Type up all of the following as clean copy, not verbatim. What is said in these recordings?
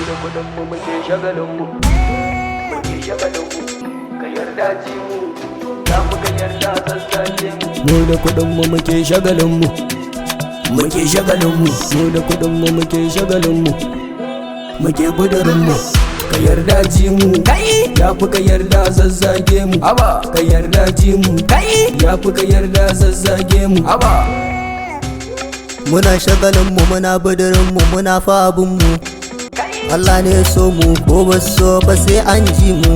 da kudin mu muke shagalin mu, muke shagalin mu, ka yarda ji mu, za mu ka yarda zazzage mu. Mu da kudin mu muke shagalin mu, muke shagalin mu, mu da kudin mu muke shagalin mu, muke gudurin mu. Ka yarda ji mu, kai ya fi ka yarda zazzage mu, aba ka yarda ji mu, kai ya fi ka yarda zazzage mu, aba. Muna shagalin mu, muna budurin mu, muna fa abun mu. Allah ne so mu, ko ba so ba sai an ji mu.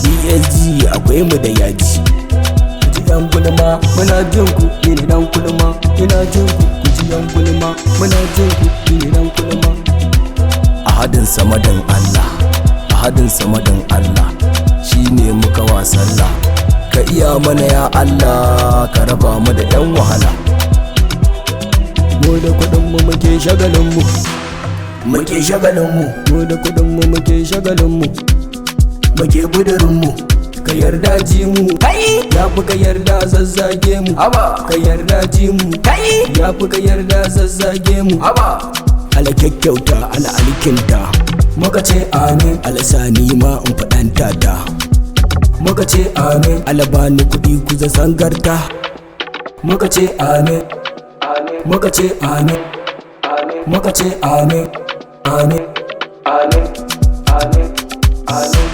PSG akwai mu da yaji. Ji yan gulma muna jin ku, ni ne dan gulma ina jin ku. Ku ji yan gulma muna jin ku, ni ne dan gulma. Ahadin samadan Allah, ahadin samadan Allah, shine muka wasalla. Ka iya mana ya Allah, ka raba mu da yan wahala. Mu da kudin mu muke shagalin mu, muke shagalin mu, mu da kudin mu muke shagalin mu, muke gudurin mu. Ka yarda ji mu, kai ya fi ka yarda zazzage mu, aba ka yarda ji mu, kai ya fi ka yarda zazzage mu, aba. Ala kyakkyauta ala alkinta, muka ce amin. Ala sani ma in faɗanta ta, muka ce amin. Ala bani kuɗi ku za sangarta, muka ce amin. Muka ce amin, muka ce amin, amin, amin, amin, amin.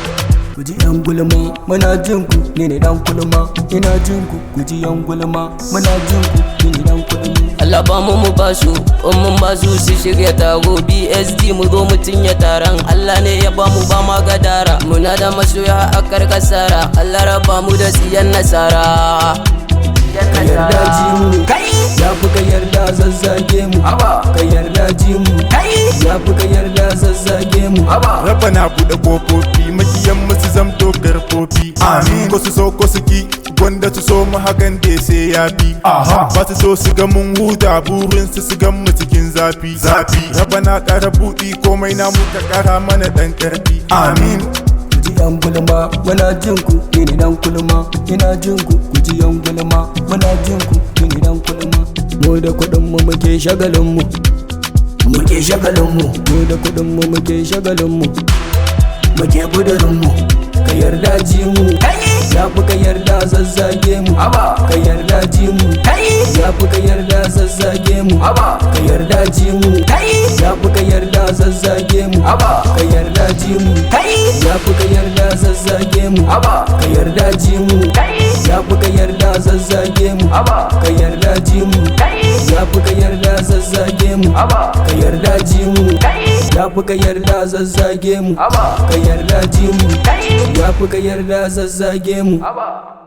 Ku ji yan gulma muna jin ku, ni ne dan gulma ina jin ku. Ku ji yan gulma muna jin ku, ni ne dan gulma. Allah ba mu basu, in mun basu su shirya taro. BSD mu zo mu cinye taron, Allah ne ya ba mu ba ma gadara. Muna da masoya a karkasara, Allah raba mu da siyan nasara. Ka yarda ji mu, kai ya fi ka yarda zazzage mu, aba ka yarda ji mu, kai ya fi ka yarda zazzage mu, aba. Raba na buɗe ƙofofi, makiyan musu zamto garfofi. Amin. Ko su so ko su ki, gwanda su so mu hakan da sai ya fi. Ba su so su ga mun huta, burin su ga mu cikin zafi. Raba na ƙara buɗi, komai na muka ƙara mana ɗan ƙarfi. Amin. Ku ji yan gulma muna jin ku, ni ne dan gulma ina jin ku. Ku ji yan gulma muna jin ku, ni ne dan gulma. Mu da kuɗin mu muke shagalin mu, muke shagalin mu, mu da kuɗin mu muke shagalin mu, muke gudurin mu. Ka yarda ji mu, kai ya fi ka yarda zazzage mu, aba ka yarda ji mu, kai ya fi ka yarda zazzage mu, aba ka yarda ji mu, kai ya fi ka yarda zazzage mu, aba ka yarda ji mu, kai ya fi ka yarda zazzage mu, aba ka yarda ji mu, kai ya fi ka yarda zazzage mu, aba ka yarda ji mu, kai ya fi ka yarda zazzage mu, aba ka yarda ji mu, kai ya fi ka yarda zazzage mu, aba ka yarda ji mu, kai ya fi ka yarda zazzage mu, aba.